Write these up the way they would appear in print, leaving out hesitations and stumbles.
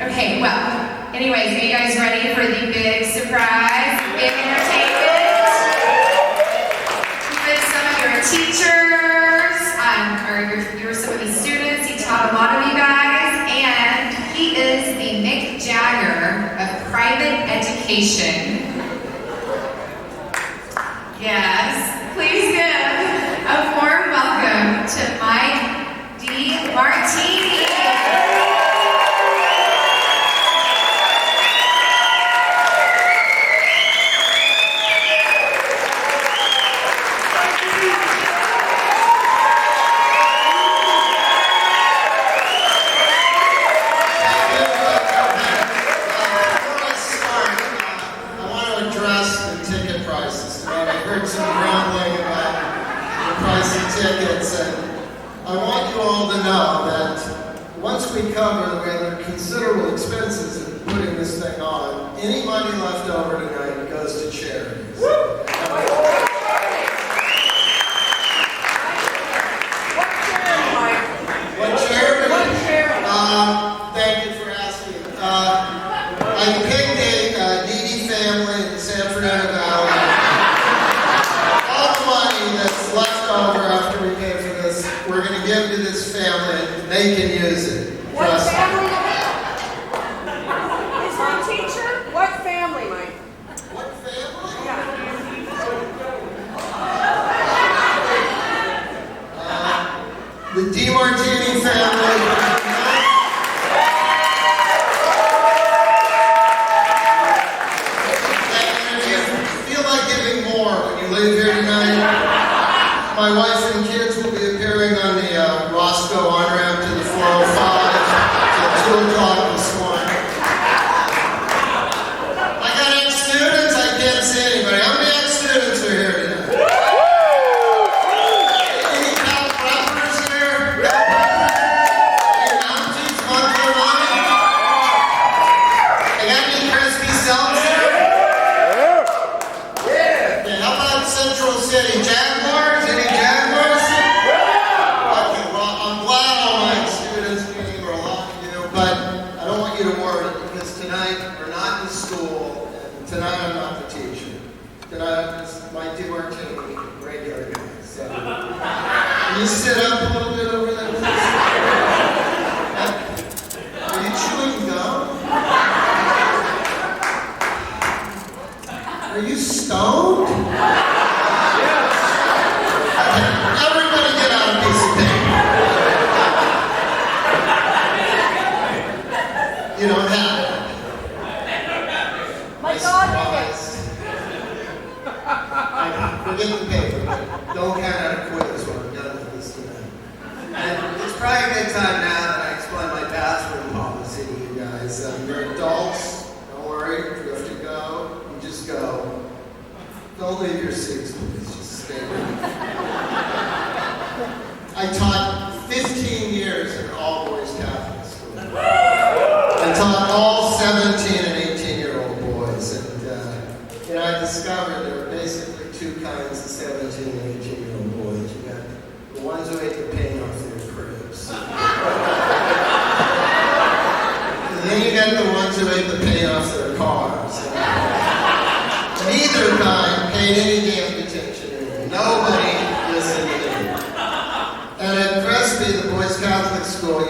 Okay, well, anyways, are you guys ready for the big surprise, big entertainment? With some of your teachers, or you're some of the students, he taught a lot of you guys, and he is the Mick Jagger of private education. Yes, please give a warm welcome to Mike D. Martini. Tickets, and I want you all to know that once we cover the rather considerable expenses in putting this thing on, any money left over tonight goes to charities. What charity? Thank you for asking. I picked a needy family in the San Fernando Valley. All the money that's left over after we pay for this, we're going to give to this family, and they can use it. What family? Is my teacher? What family, Mike? What family? The D. Martini family. And if you feel like giving more when you leave here tonight, my wife and kids will be appearing on the Roscoe on-ramp to the 405 till 2 o'clock this morning. I got ex-students, I can't see anybody. How many ex-students are here tonight? Any Cal preppers here? Any Mounties, Montclair money? I got any crispy seltzer? Yeah. Okay, how about Central City? Jaguars? Any Jaguars? Okay, well, I'm glad all my students came, or a lot of you, but I don't want you to worry, because tonight we're not in school, and tonight I'm not the teacher. Tonight is my D. Martini, regular guy. So, can you sit up a little bit over there, please? Are you chewing gum? Are you stoned? Everybody get out a piece of paper. You don't have it. My dog did it. Forget the paper. Don't count out a quiz when we're done with this tonight. And it's probably a good time now that I explain my bathroom policy to you guys. You're adults. Don't worry. If you have to go, you just go. Don't leave your seats, please. Just stay there. I taught 15 years in an all-boys Catholic school. I taught all 17 and 18-year-old boys, and I discovered there were basically two kinds of 17 and 18-year-old boys. You got the ones who ate the paint off their cribs. And then you got the ones who ate the paint off their cars. Neither kind paid any damn attention to me. Nobody listened to me. And at Crespi, the boys' Catholic school,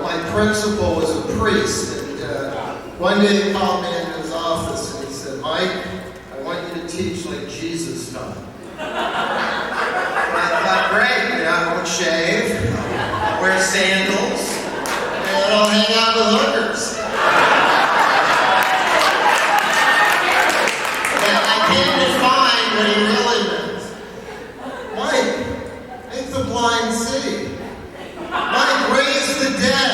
my principal was a priest, and one day he called me into his office and he said, "Mike, I want you to teach like Jesus taught." And I thought, great, I won't shave, I'll wear sandals, and I'll hang out with hookers. And I can't define what he really meant. Mike, make the blind see. Mike, raise the dead.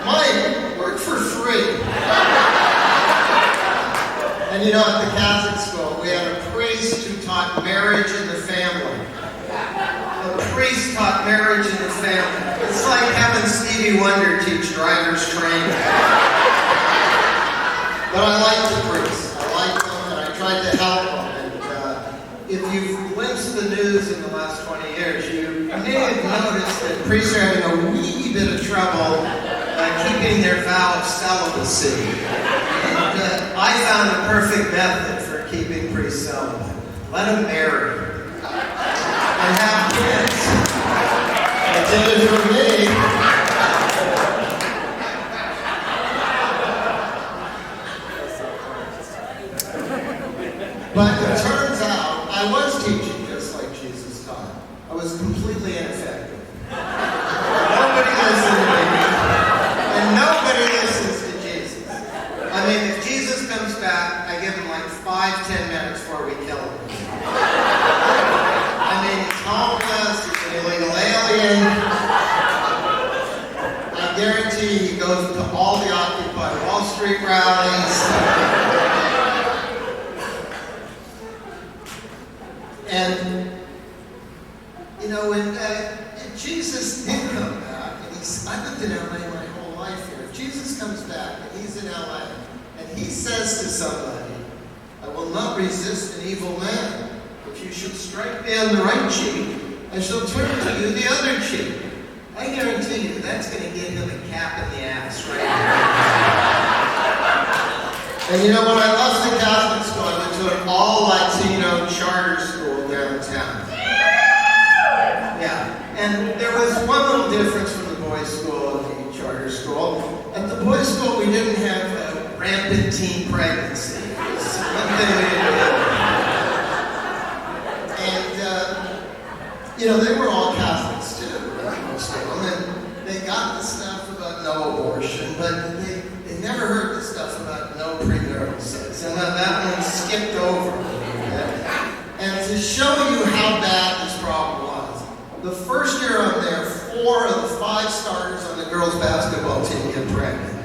Mike, work for free. And at the Catholic school, we had a priest who taught marriage in the family. A priest taught marriage in the family. It's like having Stevie Wonder teach driver's training. But I like the priests. I like them, and I tried to help them. And if you've glimpsed the news in the last 20 years, you may have noticed that priests are having a wee bit of trouble keeping their vow of celibacy. And I found the perfect method for keeping priests celibate. Let them marry and have kids. It did it for me. But it turns out I was teaching just like Jesus taught. I was completely ineffective. Nobody listened to me. And nobody listens to Jesus. I mean, if Jesus comes back, I give him like 5-10 minutes before we kill him. I mean, he's homeless, he's an illegal alien. I guarantee he goes to all the Occupy Wall Street rallies. And, you know, when Jesus did come back, and I've lived in LA my whole life here. If Jesus comes back and he's in LA, and he says to somebody, I will not resist an evil man. If you should strike me on the right cheek, I shall turn to you the other cheek. I guarantee you that's going to give him a cap in the ass right now. And you know, when I left the Catholic school, I went to an all-Latino charter school downtown. Yeah, and there was one little difference from the boys' school and the charter school. At the boys' school, we didn't have rampant teen pregnancy. It was one thing we didn't have. And, you know, they were all Catholics too, most of them. And they got the stuff about no abortion, but they never heard the stuff about no premarital sex. And that one skipped over. And to show you how bad this problem was, the first year I'm there, 4 of the 5 starters on the girls' basketball team get pregnant.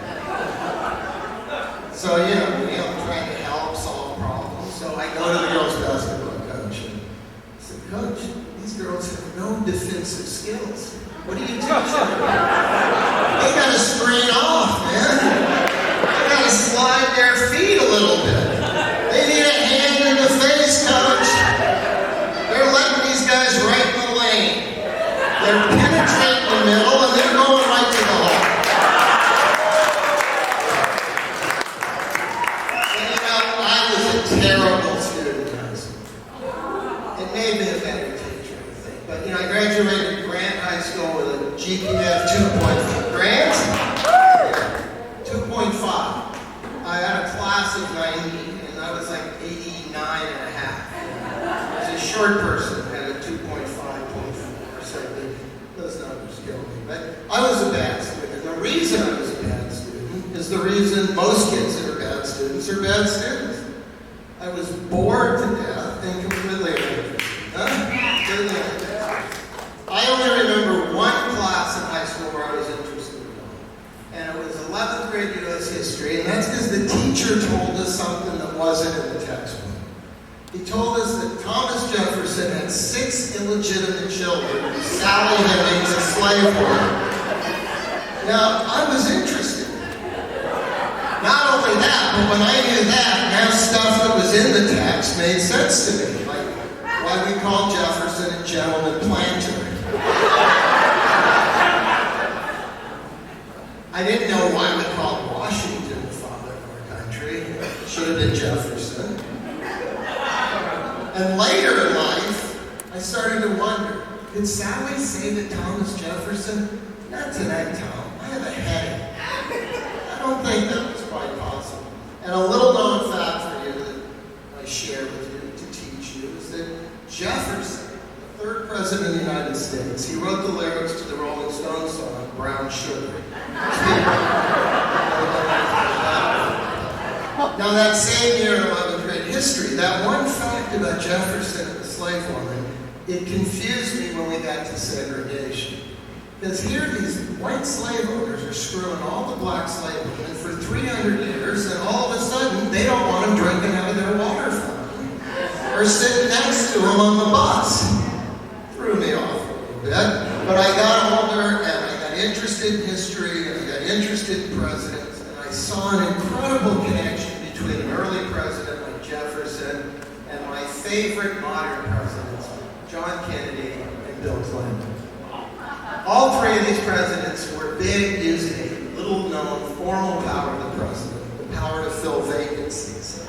So, you know, I'm trying to help solve problems. So I go to the girls' basketball coach and I said, Coach, these girls have no defensive skills. What do you teach them? They gotta screen off, man. They gotta slide their feet a little bit. They need a hand in the face, coach. They're letting these guys right in the lane. They're penetrating the middle and they're going right to the hole. And you know, I was a terrible student in high school. It made me a better teacher, I think. But you know, I graduated Grant High School with a GPA of 2.5. Grant? Yeah, 2.5. I had a class of 90, and I was like 89 and a half. I was a short person, had a 2.5, 0.4, so those numbers killed me. But I was a bad student, and the reason I was a bad student is the reason most kids that are bad students are bad students. I was bored to death and completely uninterested. Completely uninterested. I only remember one class in high school where I was interested in, and it was 11th grade U.S. history, and that's because the teacher told us something that wasn't in the textbook. He told us that Thomas Jefferson had 6 illegitimate children who Sally Hemings, a slave woman. Now, I was interested. Not only that, but when I knew that, now stuff that was in the text made sense to me, like why we call Jefferson a gentleman planter. I didn't know why we called Washington the father of our country. It should have been Jefferson. And later in life, I started to wonder, did Sally say that Thomas Jefferson? Not tonight, Tom. I have a headache. I don't think that was quite possible. And a little known fact for you that I share with you to teach you is that Jefferson, the 3rd president of the United States, he wrote the lyrics to the Rolling Stones song, Brown Sugar. Now that same year in 11th grade history, that one fact about Jefferson and the slave woman, it confused me when we got to segregation. Because here these white slave owners are screwing all the black slave women for 300 years, and all of a sudden they don't want them drinking out of their water fountain or sitting next to them on the bus. Threw me off a little bit, but I got older and I got interested in history and I got interested in presidents, and I saw an incredible connection between an early president like Jefferson and my favorite modern presidents, John Kennedy and Bill Clinton. All 3 of these presidents were big using a little little-known formal power of the president, the power to fill vacancies.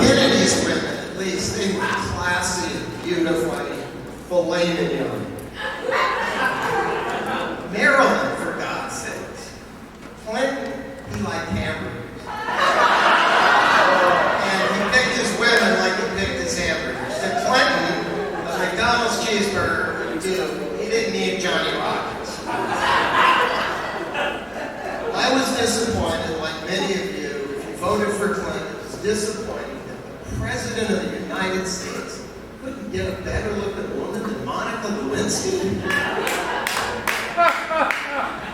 Kennedy's women, at least, they were classy, beautiful, filet mignon. Maryland, for God's sakes. Clinton, he liked hamburgers. And he picked his women like he picked his hamburgers. To Clinton, a McDonald's cheeseburger would do. He didn't need Johnny Rockets. I was disappointed, like many of you, if you voted for Clinton, it was disappointing that the President of the United States couldn't get a better looking woman than Monica Lewinsky.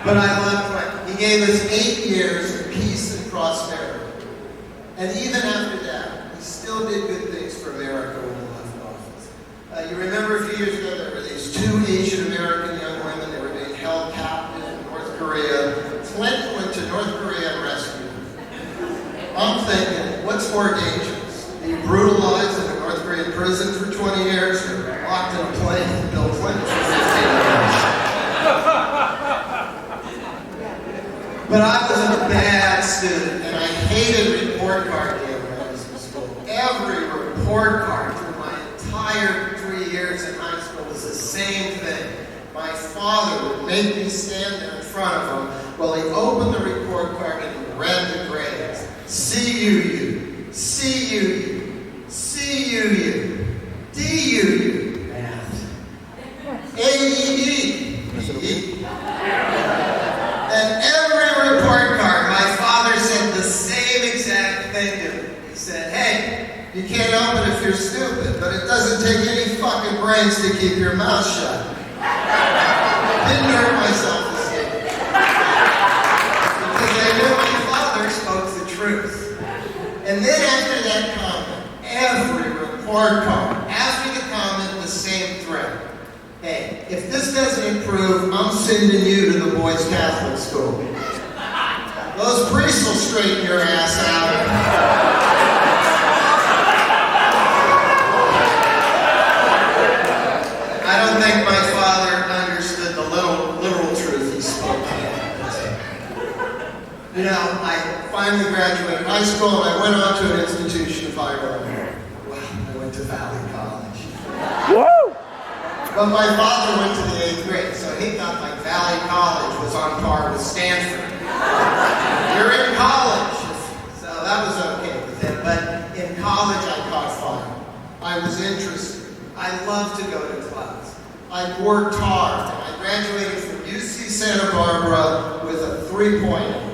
But I love Clinton. He gave us 8 years of peace and prosperity. And even after that, he still did good things for America when he left office. You remember a few years ago, there were these 2 Asian American young women. They were being held captive in North Korea. Clinton went to North Korea and rescued them. I'm thinking, what's more dangerous? Be brutalized in a North Korean prison for 20 years or locked in a plane with Bill Clinton for 15 years? But I was a bad student, and I hated report card day when I was in school. Every report card through my entire 3 years in high school was the same thing. My father would make me stand there in front of him while he opened the report card and he read the grades. C-U-U, C-U-U, C-U-U, D-U-U, math, A-E-E, E-E. And every report card, my father said the same exact thing to me. He said, hey, you can't help it if you're stupid, but it doesn't take any fucking brains to keep your mouth shut. Didn't hurt my self-esteem. Because I knew my father spoke the truth. And then after that comment, every report card, after the comment, the same threat. Hey, if this doesn't improve, I'm sending you to the boys' Catholic school. Those priests will straighten your ass out. I don't think my father understood the literal truth he spoke. You know, I finally graduated high school and I went on to an institution of higher learning. Wow, I went to Valley College. Woo! But my father went to the 8th grade, so he thought like Valley College was on par with Stanford. You're in college, so that was okay with him. But in college, I caught fire. I was interested. I loved to go to class. I worked hard, and I graduated from UC Santa Barbara with a 3.8.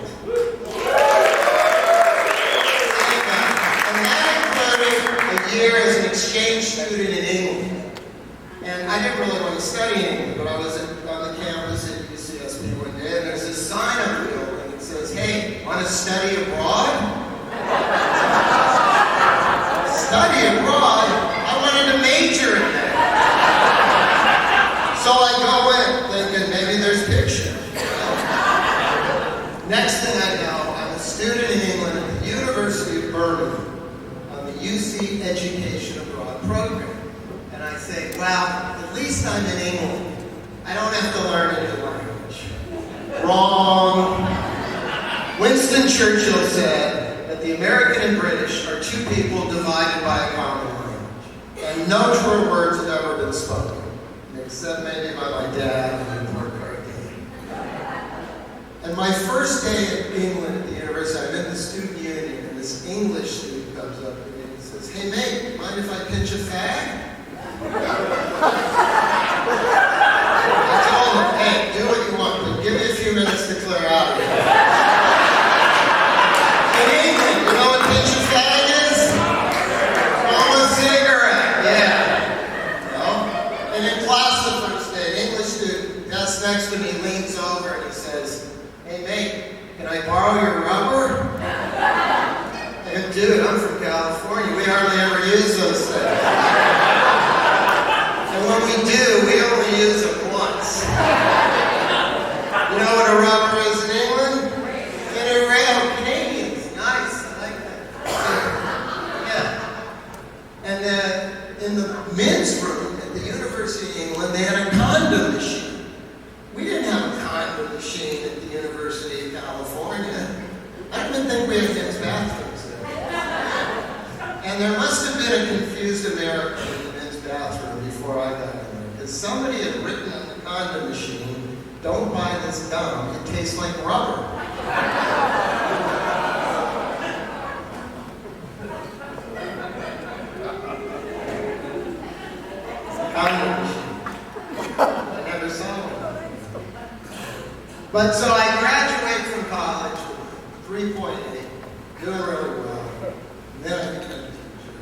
And that included a year as an exchange student in England. And I didn't really want to study English, but I was on the campus at UCSB one day, and there's this sign on the building that says, hey, want to study abroad? Study abroad? I wanted to major in that. So I go in, thinking maybe there's pictures. Next thing I know, I'm a student in England at the University of Birmingham on the UC Education Abroad program. And I say, well, at least I'm in England. I don't have to learn a new language. Wrong. Winston Churchill said that the American and British are 2 people divided by a common language. And no true words have ever been spoken, except maybe by my dad and the report card game. And my first day in England at the university, I'm in the student union, and this English student comes up to me and says, hey mate, mind if I pinch a fag? I told him, hey, do what you want, but give me a few minutes to clear out of here. In England, you know what pinch a fag is? Roll a cigarette, yeah. No? And in class the first day, an English student, desk next to me, leans over and he says, hey mate, can I borrow your rubber? And dude, I'm from California, we hardly ever use those things. And when we do, we only use them once. You know what a rubber is in England? In a rail, Canadians. Nice, I like that. Yeah. And then in the men's room at the University of England, they had a condom machine. We didn't somebody had written on the condom machine, "Don't buy this gum, it tastes like rubber." Condom machine. I never saw one. But so I graduate from college with 3.8, doing really well. And then I become a teacher.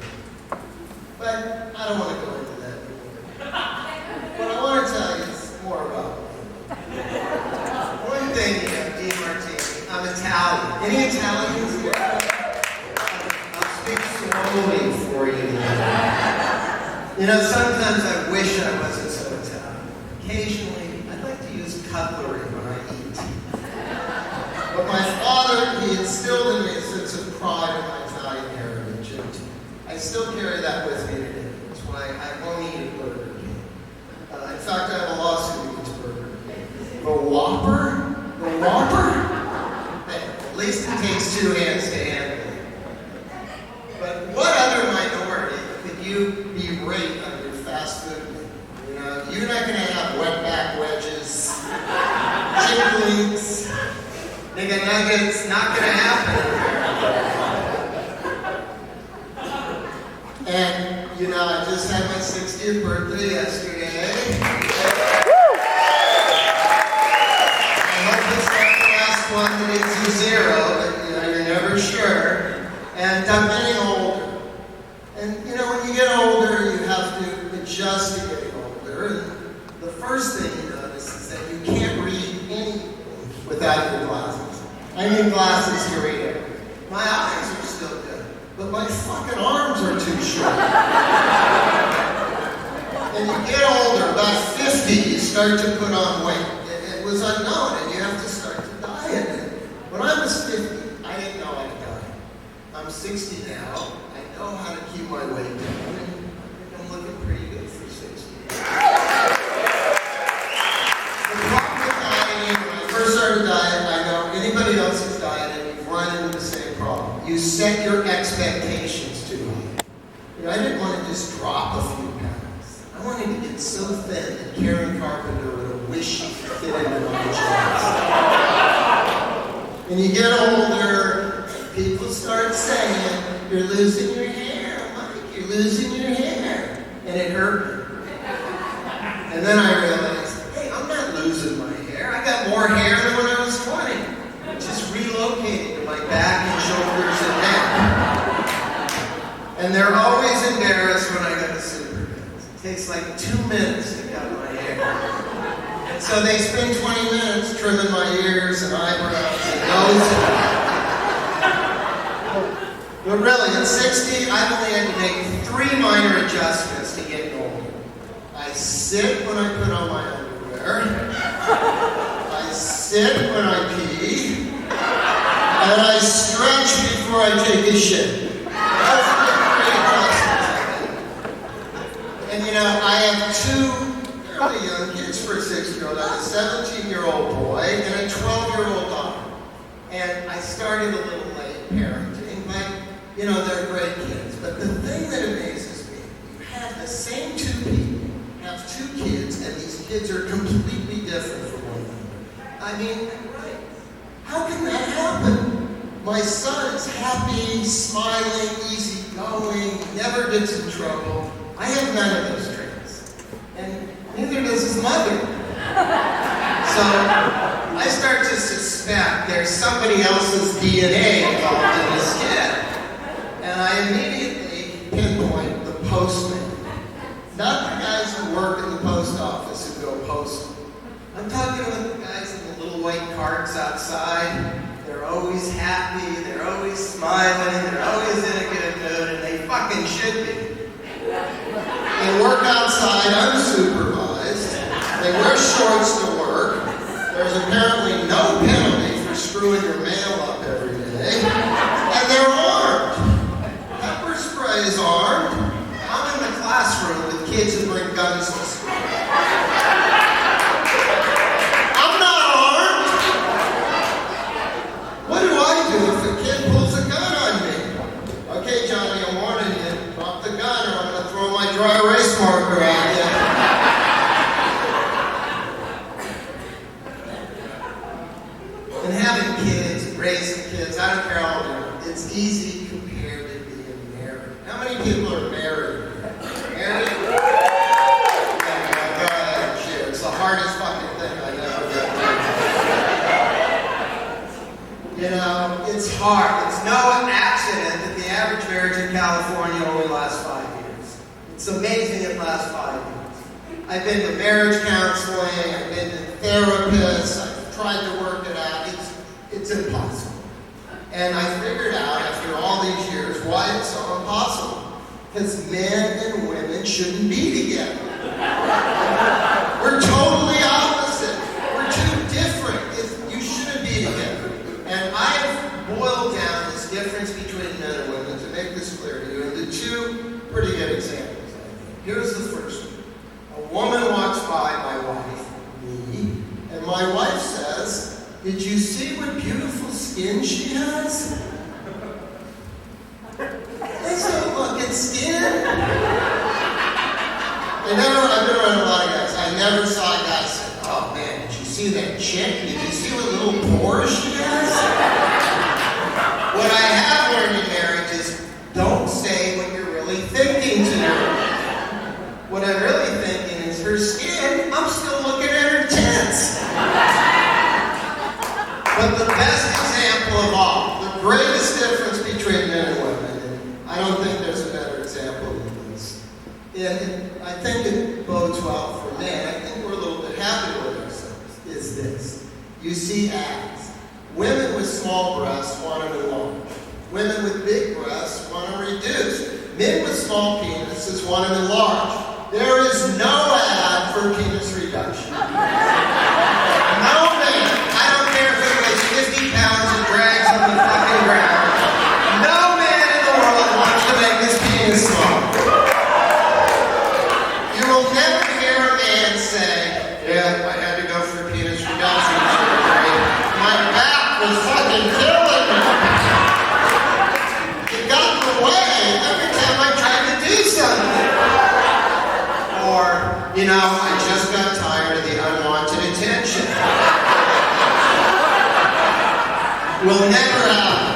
But I don't want to go into that anymore. What I want to tell you is more about me. One thing, Martini, I'm Italian. Any Italians here? I'll speak slowly for you. Sometimes I wish I wasn't so Italian. Occasionally, I'd like to use cutlery when I eat. But my father, he instilled in me a sense of pride in my Italian heritage, and I still carry that with me today. That's why I won't eat at Burger King. In fact, I have a lawsuit against Burger King. The Whopper? The Whopper? Hey, at least it takes 2 hands to handle it. But what other minority could you berate on your fast food menu? You're not going to have wetback wedges, chicklings, nigga nuggets, not going to happen. And, I just had my 60th birthday yesterday. I hope it's not the last one that gets you 0, but, you're never sure. And I'm getting older. And, when you get older, you have to adjust to getting older. And the first thing you notice is that you can't read anything without your glasses. I need glasses to read it. My eyes are still good, but my fucking arms are too short. And you get older, about 50, you start to put on weight. It was unknown, and you have to start to diet. And when I was 50, I didn't know I'd diet. I'm 60 now. I know how to keep my weight down. I think I'm looking pretty good for 60. The problem with dieting, when I first started dieting, I know anybody else who's dieting, you've run into the same problem. You set your expectations too high. I didn't want to just drop a few pounds. I wanted to get so thin that Karen Carpenter would have wished she could fit into my jeans. And you get older, people start saying, "You're losing your hair, Mike, you're losing your hair." And it hurt me. And then I realized, hey, I'm not losing my hair. I got more hair than when I was 20. It just relocated to my back and shoulders and neck. And they're always embarrassed when I go to Supercuts. It takes like 2 minutes to cut my hair. And so they spend 20 minutes trimming my ears and eyebrows and nose. But really, at 60, I've only had to make 3 minor adjustments to get older. I sit when I put on my underwear. I sit when I pee. And I stretch before I take a shit. That's the 3 adjustments. And I have 2 fairly young kids for a 6-year-old. I have a 17-year-old boy and a 12-year-old daughter. And I started a little late parenting, but they're great kids. But the thing that amazes me, you have the same 2 people, have 2 kids, and these kids are completely different from one another. Right? How can that happen? My son is happy, smiling, easygoing, never gets in trouble. I have none of those traits. And neither does his mother. So I start to suspect there's somebody else's DNA involved in this kid. And I immediately pinpoint the postman. Not the guys who work in the post office who go postal. I'm talking about the guys in the little white carts outside. They're always happy, they're always smiling, they're always in a good mood, and they fucking should be. They work outside unsupervised. They wear shorts to work. There's apparently no penalty for screwing your mail up every day. And they're armed. Pepper spray is armed. I'm in the classroom with kids who bring guns to school. I'm not armed. What do I do if a kid pulls a gun on me? Okay, Johnny, I'm warning you. Drop the gun or I'm going to throw my dry erase marker at you. hard. It's no accident that the average marriage in California only lasts 5 years. It's amazing it lasts 5 years. I've been to marriage counseling, I've been to therapists, I've tried to work it out. It's impossible. And I figured out after all these years why it's so impossible. Because men and women shouldn't be together. We're totally opposite. We're too different. You shouldn't be together. And I have boiled down this difference between men and women to make this clear to you into two pretty good examples, I think. Here's the first one. A woman walks by my wife, me, and my wife says, "Did you see what beautiful skin she has?" It's no fucking skin. I've been around a lot of guys. I never saw a guy say, "Oh man, did you see that chick? Did you see what little pores she has?" What I have learned in marriage is don't say what you're really thinking to her. What I'm really thinking is her skin, I'm still looking at her tits. But the best example of all, the greatest difference between men and women, and I don't think there's a better example than this, and I think it bodes well for men, I think we're a little bit happy with ourselves, is this. You see abs. Women with small breasts want them enlarged. Women with big breasts want them reduced. Men with small penises want them enlarged. There is no ad for penis reduction. No man. I don't care if it weighs 50 pounds and drags on the fucking ground. No man in the world wants to make his penis small. You will never hear a man say, "Yeah, I had to go for penis reduction surgery. My back was fucking killing me. It got in the way every time I tried to do something." Or, I just got tired of the unwanted attention. Will never happen.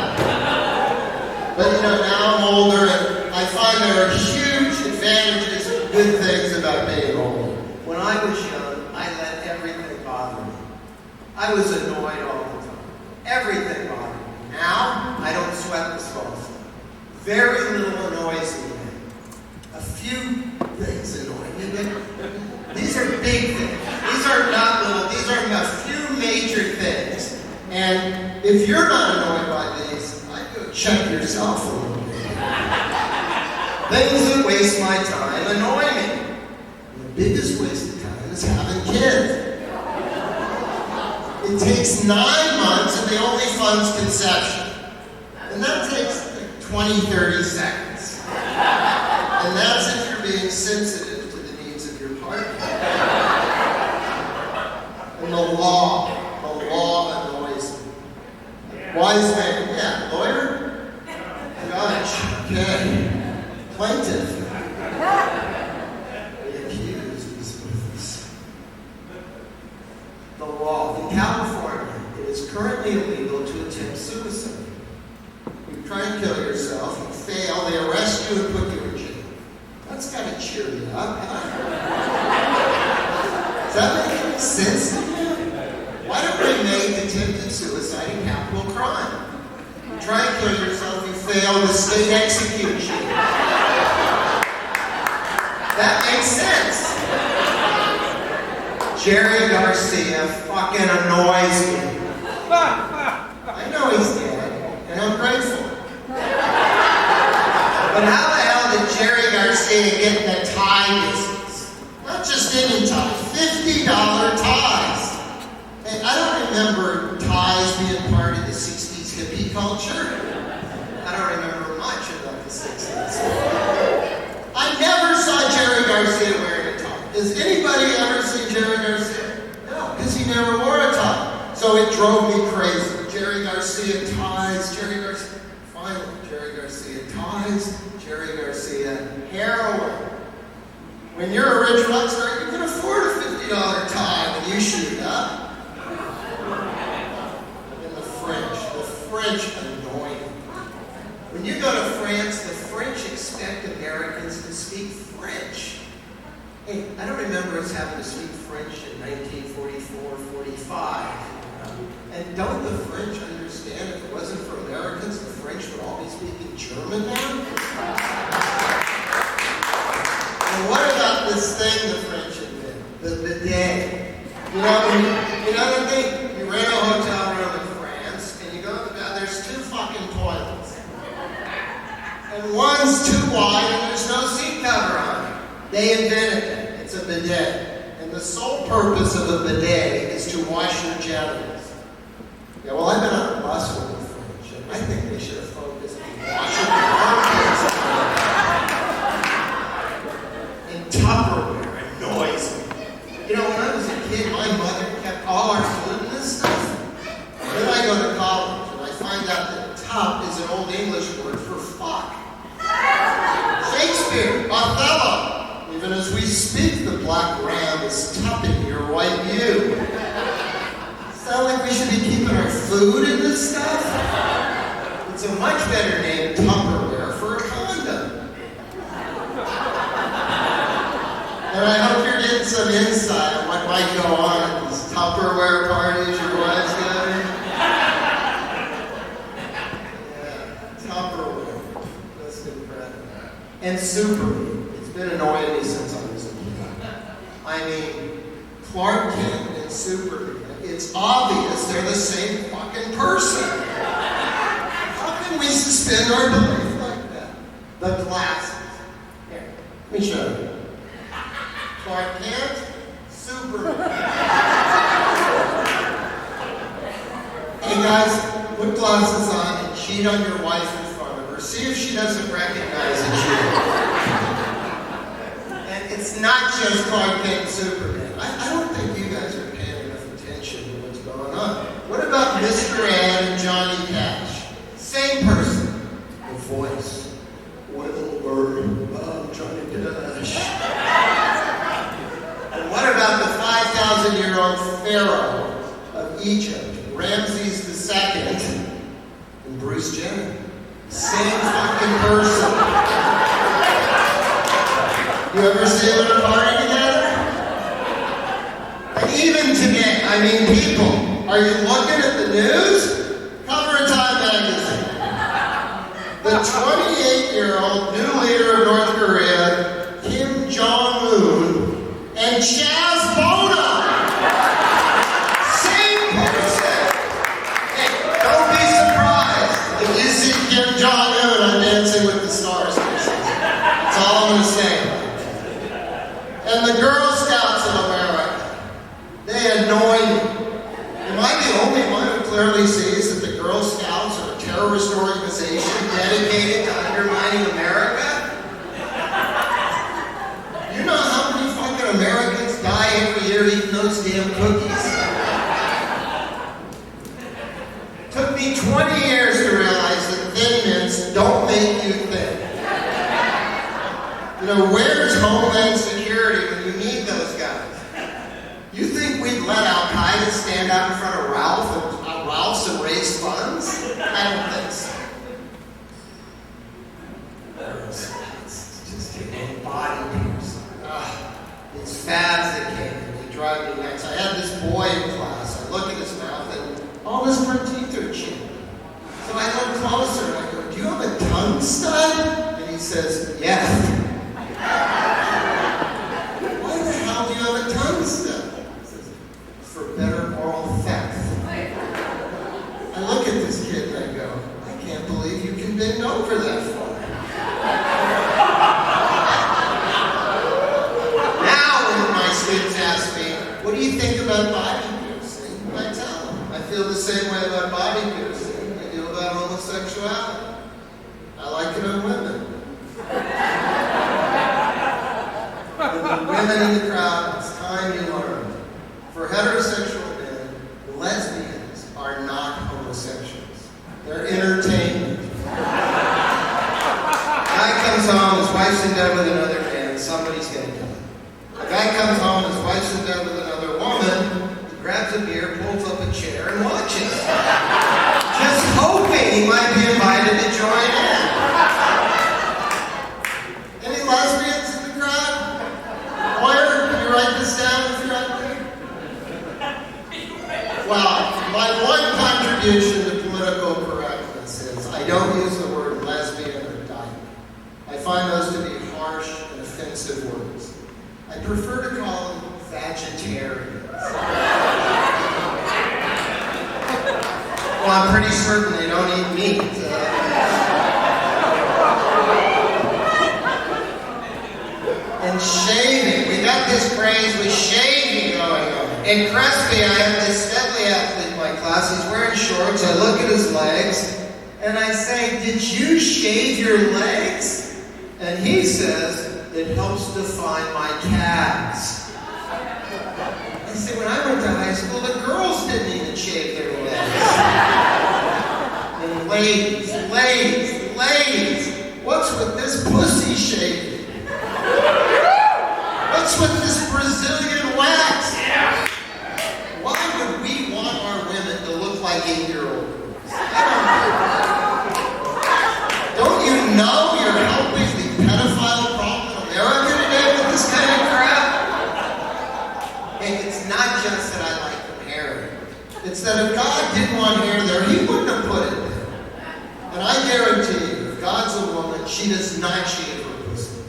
But now I'm older and I find there are huge advantages and good things about being older. When I was young, I let everything bother me. I was annoyed all the time. Everything bothered me. Now, I don't sweat the small stuff. Very little annoys me. A few things annoy me, but these are big things. These are not little, these are a few major things. And if you're not annoyed by these, I'd go check yourself a little bit. Things that waste my time annoy me. And the biggest waste of time is having kids. It takes 9 months and the only fun's conception. And that takes 20, 30 seconds. And that's if you're being sensitive to the needs of your partner. And the law annoys me. Wise man, yeah, lawyer, judge, okay, plaintiff. The accused is with us. The law. In California, it is currently illegal to attempt suicide. You try and kill yourself, you fail, they arrest you and put you in jail. That's got to cheer you up, huh? Does that make any sense to you? Why don't we make attempted suicide a capital crime? You try and kill yourself, you fail, the state executes you. That makes sense. Jerry Garcia fucking annoys me. I know he's dead, and I'm grateful. But how the hell did Jerry Garcia get in the tie business? Not just any tie, $50 ties. And I don't remember ties being part of the 60s hippie culture. I don't remember much about the 60s. I never saw Jerry Garcia wearing a tie. Has anybody ever seen Jerry Garcia? No, because he never wore a tie. So it drove me crazy. Jerry Garcia ties, Jerry Garcia. Finally, Jerry Garcia ties, Jerry Garcia heroin. When you're a rich rock star, you can afford a $50 tie when you shoot up. And the French annoy me. When you go to France, the French expect Americans to speak French. Hey, I don't remember us having to speak French in 1944, 45. And don't the French understand if it wasn't for American French would all be speaking German now? And what about this thing the French invented? The bidet. You know the thing? You rent a hotel room in France, and you go to the bathroom, there's two fucking toilets. And one's too wide, and there's no seat cover on it. They invented it. It's a bidet. And the sole purpose of a bidet is to wash your genitals. Yeah, well, I've been on a bus with the French, and I think they should have focused on washing their armpits. And Tupperware annoys me. You know, when I was a kid, my mother kept all our food and this stuff. Then I go to college, and I find out that tup is an old English word for fuck. Shakespeare, Othello. Even as we speak, the black ram is tupping your white ewe. Sound like we should be keeping our food in this stuff? It's a much better name, Tupperware, for a condom. And I hope you're getting some insight on what might go on at these Tupperware parties your wives go to. Yeah, Tupperware. That's incredible. And Superman. It's been annoying me since I was a kid. I mean, Clark Kent and Superman, it's obvious they're the same fucking person. How can we suspend our belief like that? The glasses. Here, let me show you. Clark Kent, Superman. Hey guys, put glasses on and cheat on your wife in front of her. See if she doesn't recognize it. It's not just Clark Kent and Superman. I don't think you guys are paying enough attention to what's going on. What about Mr. Ed and Johnny Cash? Same person. The voice. Wilbur, Johnny Cash. And what about the 5,000-year-old pharaoh of Egypt, Ramses II, and Bruce Jenner? Same fucking person. You ever see them at a party together? And even today, I mean, people, are you looking at the news? Cover of Time magazine. The 28-year-old new leader of North Korea, Kim Jong-un, and Chaz Bono. Same person. Hey, don't be surprised if you see Kim Jong-un on Dancing with the Stars. That's all I'm going to say. And the Girl Scouts of America, they annoy me. Am I the only one who clearly sees that the Girl Scouts are a terrorist organization dedicated to undermining America? You know how many fucking Americans die every year eating those damn cookies? It took me 20 years to realize that Thin Mints don't make you thin. You know, where's Homeland Security when you need those guys? You think we'd let Al-Qaeda stand out in front of Ralph's and raise funds? I don't think so. It's just a body piercing. These fads that came in, they drive me nuts. I had this boy in class. I look at his mouth and all his front teeth are chipped. So I look closer and I go, do you have a tongue stud? And he says, yes. Why the hell do you have a tongue stud? He says, for better oral theft. I look at this kid and I go, I can't believe you can bend over that far. Now when my students ask me, what do you think about body piercing? I tell them, I feel the same way about body piercing I do about homosexuality. I like it on women. For the women in the crowd, it's time you learn. For heterosexual men, lesbians are not homosexuals. They're entertainment. Guy comes home, his wife's in bed with another man, somebody's getting done. A guy comes home, his wife's in bed with another woman, he grabs a beer, pulls up a chair, and watches. Just hoping he might be invited to join in. Any lesbians in the crowd? Lawyer, can you write this down if you're out there? Well, my one contribution to political correctness is I I don't use the word lesbian or dyke. I find those to be harsh and offensive words. I prefer to call them vegetarians. Well, I'm pretty certain they don't eat meat. And shaving. We got this craze with shaving going on. In Crespi, I have this deadly athlete in my class. He's wearing shorts. I look at his legs, and I say, "Did you shave your legs?" And he says, "It helps define my calves." I say, when I went to high school, the girls didn't even shave their legs. And ladies, what's with this pussy shaving? What's with this Brazilian wax? Why would we want our women to look like 8-year-old girls? Don't you know you're helping the pedophile problem in America today with this kind of crap? And it's not just that I like them hairy. It's that if God didn't want hair there, he wouldn't have put it there. And I guarantee you, if God's a woman, she does not shave her pussy.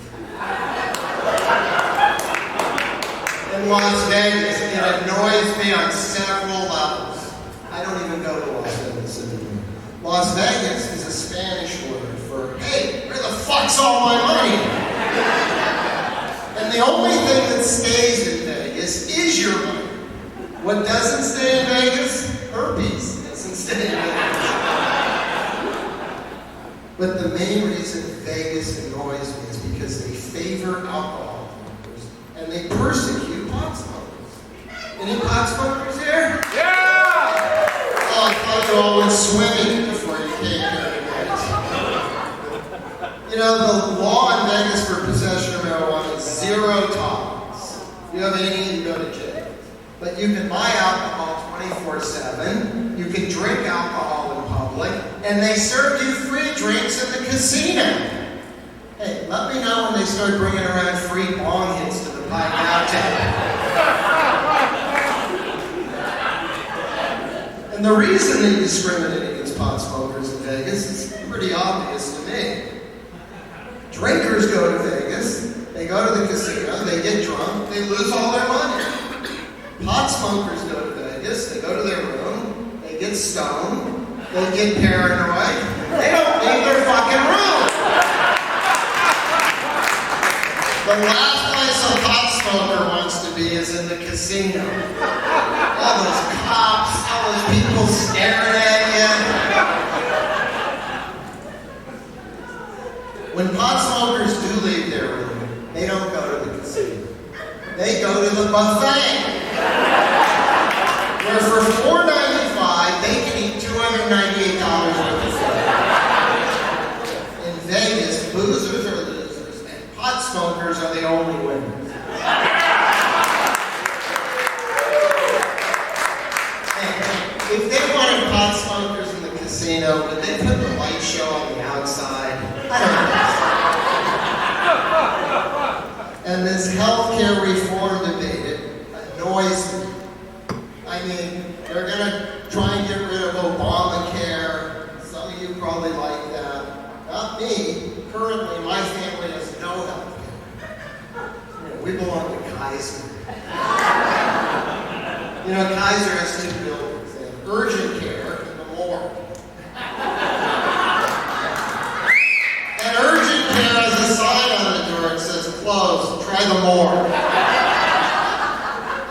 In Las Vegas, it annoys me on several levels. I don't even go to Las Vegas anymore. Las Vegas is a Spanish word for, hey, where the fuck's all my money? And the only thing that stays in Vegas is your money. What doesn't stay in Vegas? Herpes doesn't stay in Vegas. But the main reason Vegas annoys me is because they favor alcohol drinkers and they persecute pot smokers. Any pot smokers here? Yeah! Oh, I thought you all went swimming before you came here tonight. You know, the law in Vegas for possession of marijuana is 0 tolerance. If you have any, you go to jail. But you can buy alcohol 24/7. You can drink alcohol in public. And they serve you free drinks at the casino. Hey, let me know when they start bringing around free bong hits to the pie downtown. And the reason they discriminate against pot smokers in Vegas is pretty obvious to me. Drinkers go to Vegas, they go to the casino, they get drunk, they lose all their money. Pot smokers go to Vegas, they go to their room, they get stoned, they get paranoid, they don't leave their fucking room. The last place a pot smoker wants to be is in the casino. All those cops, all those people staring at you. When pot smokers do leave their room, they don't go to the casino. They go to the buffet. Where for $4.95, they can eat $298 worth of food. In Vegas, boozers are losers, and pot smokers are the only winners. And if they wanted pot smokers in the casino, would they put the light show on the outside? I don't think so. And this healthcare reform debate annoys me. I mean, they're going to try and get rid of Obamacare. Some of you probably like that. Not me. Currently, my family has no health care. We belong to Kaiser. You know, Kaiser has 2 buildings. They have urgent care and the morgue. And urgent care has a sign on the door that says, "Closed, try the morgue."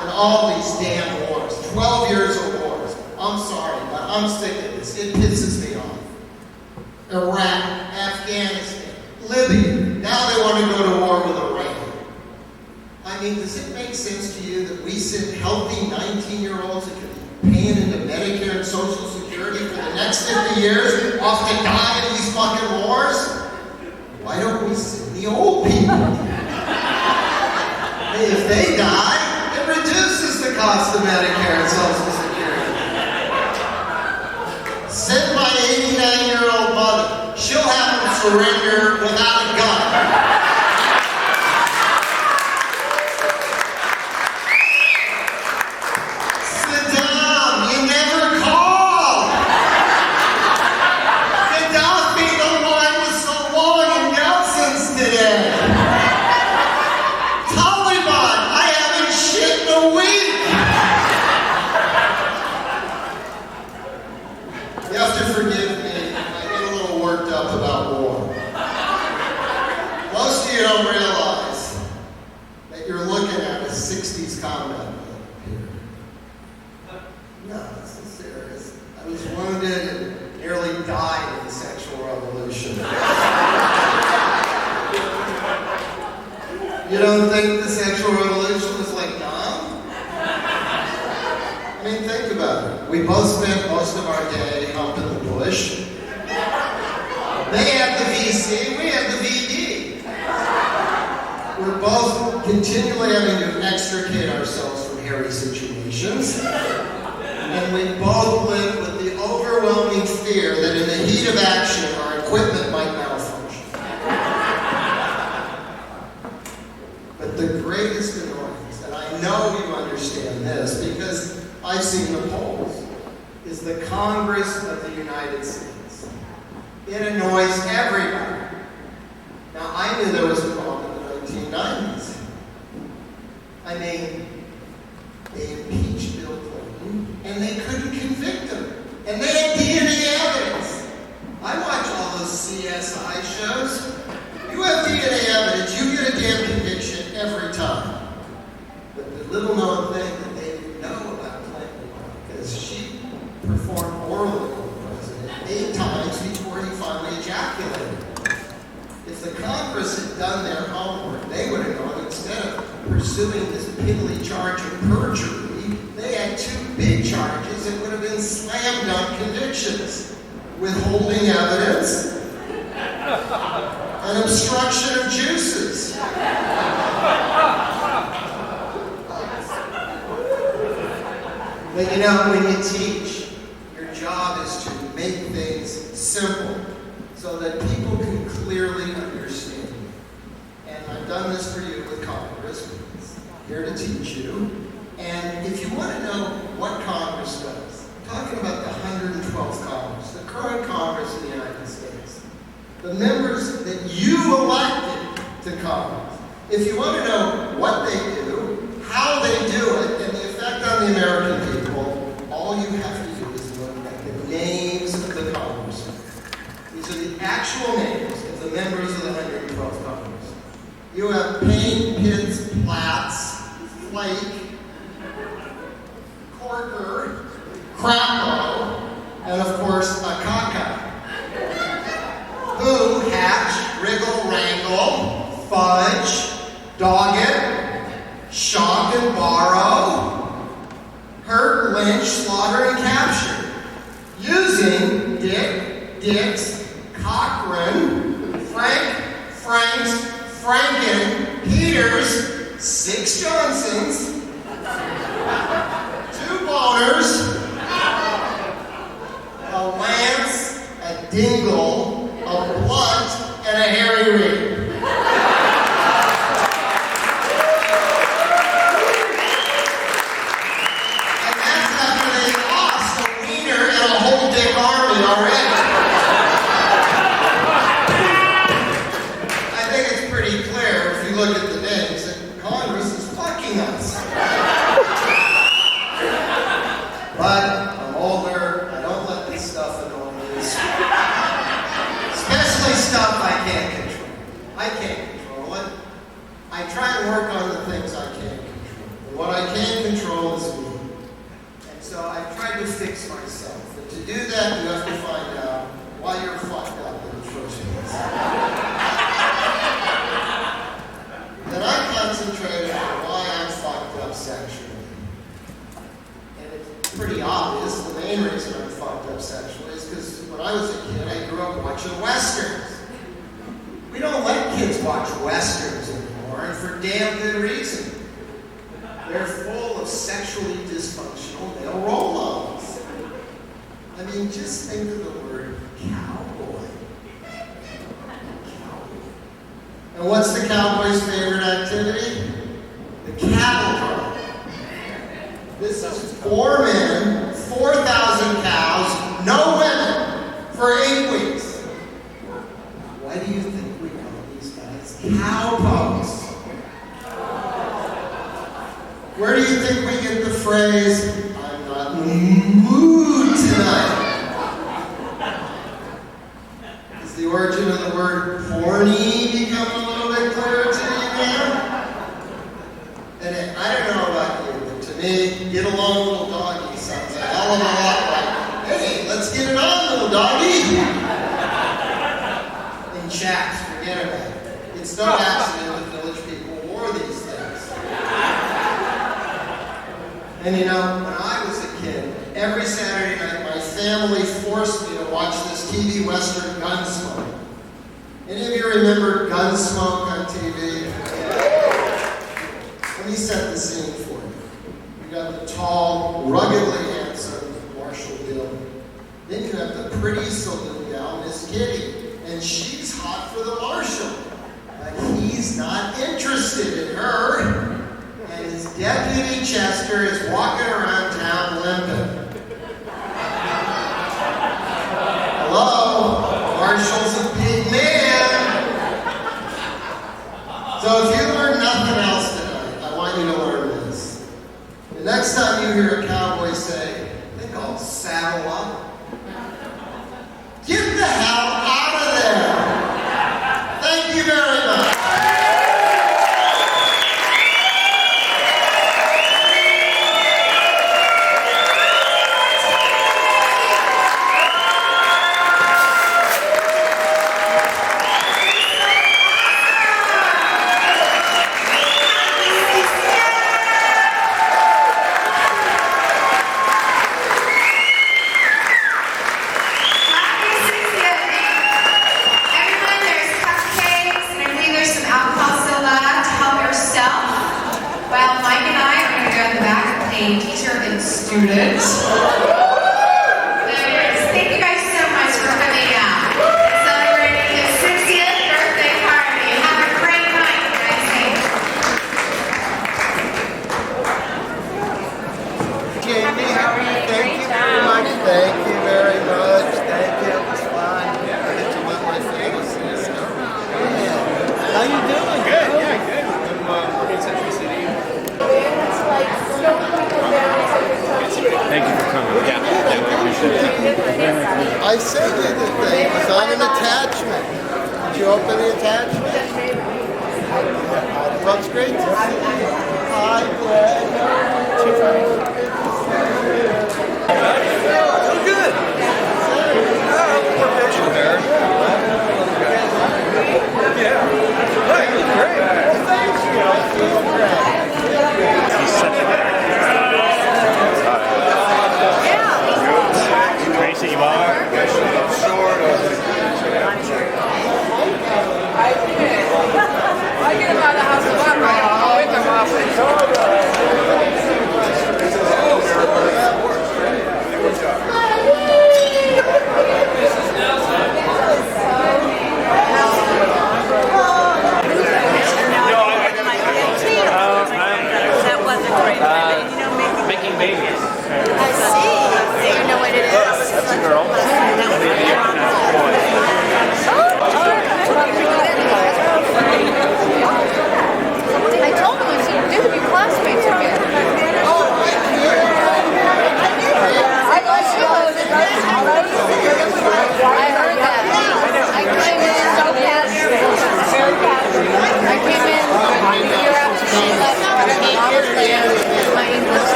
And all these damn wars. 12 years of wars. I'm sorry, but I'm sick of this. It pisses me off. Iraq, Afghanistan, Libya. Now they want to go to war with Iran. I mean, does it make sense to you that we send healthy 19-year-olds that could be paying into Medicare and Social Security for the next 50 years off to die in these fucking wars? Why don't we send the old people? Hey, if they die, it reduces the cost of Medicare and Social Security. Send my 89-year-old mother. She'll have them surrender without a gun. Saddam, you never called. Saddam week. You have to forgive me. I get a little worked up about war. Most of you don't realize that you're looking at a 60s combat film here. No, this is serious. I was wounded and nearly died in the sexual revolution. You don't think the sexual revolution was like dumb? I mean, think about it. We both spent most of our day humping the bush. They had the VC, we had the VD. We're both continually having to extricate ourselves from hairy situations. And we both live with the overwhelming fear that in the heat of action, our equipment might malfunction. But the greatest annoyance, and I know you understand this because I've seen the polls, is the Congress of the United States. It annoys everybody. Now, I knew there was a problem in the 1990s. I mean, they impeached Bill Clinton, and they couldn't convict him. And they had DNA evidence. I watch all those CSI shows. You have DNA evidence, you get a damn conviction every time. But the little known thing that they didn't know about Clinton, because she performed orally on the president 8 times before he finally ejaculated. If the Congress had done their homework, they would have known instead of pursuing this piddly charge of perjury, they had 2 big charges that would have been slam dunk convictions: withholding evidence and obstruction of juices. But you know, when you teach, your job is to make things simple so that people can clearly understand. And I've done this for you with Congress. I'm here to teach you. And if you want to know what Congress does, I'm talking about the 112th Congress, the current Congress of the United States, the members that you elected to Congress. If you want to know what they do, how they do it, and the effect on the American people, all you have to do is look at the names of the congressmen. These are the actual names of the members of the 112th Congress. You have Payne, Pitts, Platts, Flake, Corker, Crapo, and of course, Akaka. Who, Hatch, Wriggle, Wrangle, Fudge, Doggett, Shock and Borrow, Hurt, Lynch, Slaughter, and Capture, using Dick, Dicks, Cochran, Frank, Franks, Franken, Peters, 6 Johnsons, 2 Boners, a Lance, a Dingle, a Blunt, and a Harry Reid. Look at the names, and Congress is fucking us. But I'm older, I don't let this stuff annoy me. Especially stuff I can't control. I can't control it. I try and work on the things I can't control. And what I can control is me. And so I've tried to fix myself. And to do that, you have to find out why you're fucked up in the first place. Then I concentrated on why I'm fucked up sexually. And it's pretty obvious. The main reason I'm fucked up sexually is because when I was a kid, I grew up watching Westerns. We don't let kids watch Westerns anymore, and for damn good reason. They're full of sexually dysfunctional male role models. I mean, just think of the word cowboy. And what's the cowboy's favorite activity? The cattle run. This is 4 men, 4,000 cows, no women, for 8 weeks. Why do you think we call these guys cowpokes? Where do you think we get phrase, "I'm not in the mood tonight." Is the origin of the word horny becoming a little bit clearer to you now? And I don't know about you, but to me, "Get along, little doggy" sounds a hell of a lot like, "Hey, let's get it on, little doggy." In chaps, forget about it. It's no accident that village people wore these things. And you know, when I was a kid, every Saturday night my family forced me to watch this TV Western, Gunsmoke. Any of you remember Gunsmoke on TV? Let me set the scene for you. You got the tall, ruggedly handsome Marshall Bill. Then you have the pretty saloon gal, Miss Kitty. And she's hot for the marshal. But he's not interested in her. And his deputy Chester is walking around town limping. Hello? Marshall's a big man. So if you learn nothing else tonight, I want you to learn this. The next time you hear a cowboy say, "I think I'll saddle up," get the hell out of there. Thank you very much. Student. There it is. Thank you guys so much for coming out and celebrating his 60th birthday party. Have a great night, guys. Jamie, how are you? Thank you very much. Thank you very much. Thank you. It was fun. I get to let my face and stuff. How you doing? Good. Yeah, good. I'm in Century City. Thank you for coming. Yeah, we appreciate it. I sent you the thing. It was on an attachment. Did you open the attachment? Well, it's great to see you. Hi, Greg. Too funny. Oh, good. We're pitching there. Yeah. Right, great. Well, thank you. I feel great. He's such a Tracy, you are? I get him out of the house a lot, right? I'm with him often.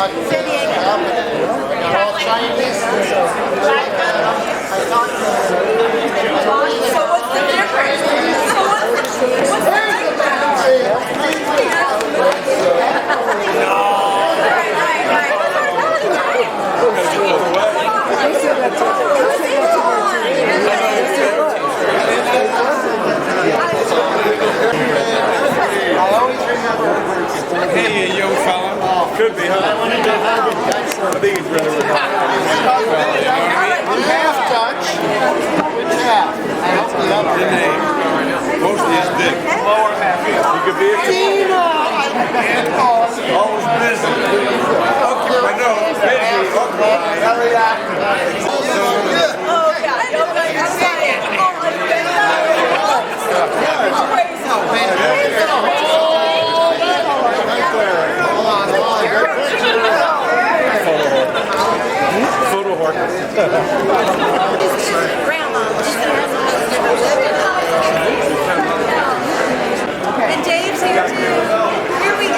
talked to San Diego. They're all Chinese. I talked to So what's the difference? Hey, you young fella. Could be, huh? I think he's really half Dutch. Half. Your name. Mostly his dick. Lower half. You could be a always busy. Okay, I know. Busy. Oh, yeah. Photo horse. And Dave's here too. Here we go.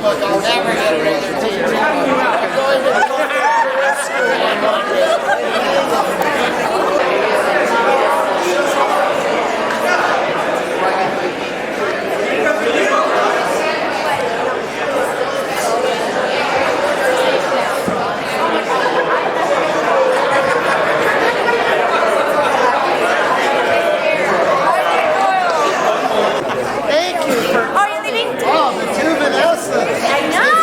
I'll never get another teacher. I'm going to school in Montclair. Thank you for. Oh, you're leaving? Oh, the two Vanessa. I know.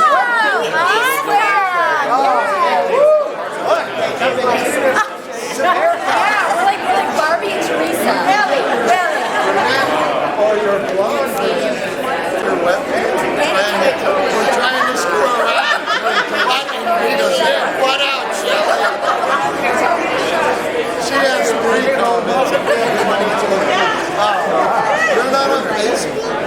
Yeah, we're like Barbie and Teresa. Really, really. Or your blonde. Your wet we're trying to screw around. What out, Shelly? She has 3 comments. You're not on Facebook?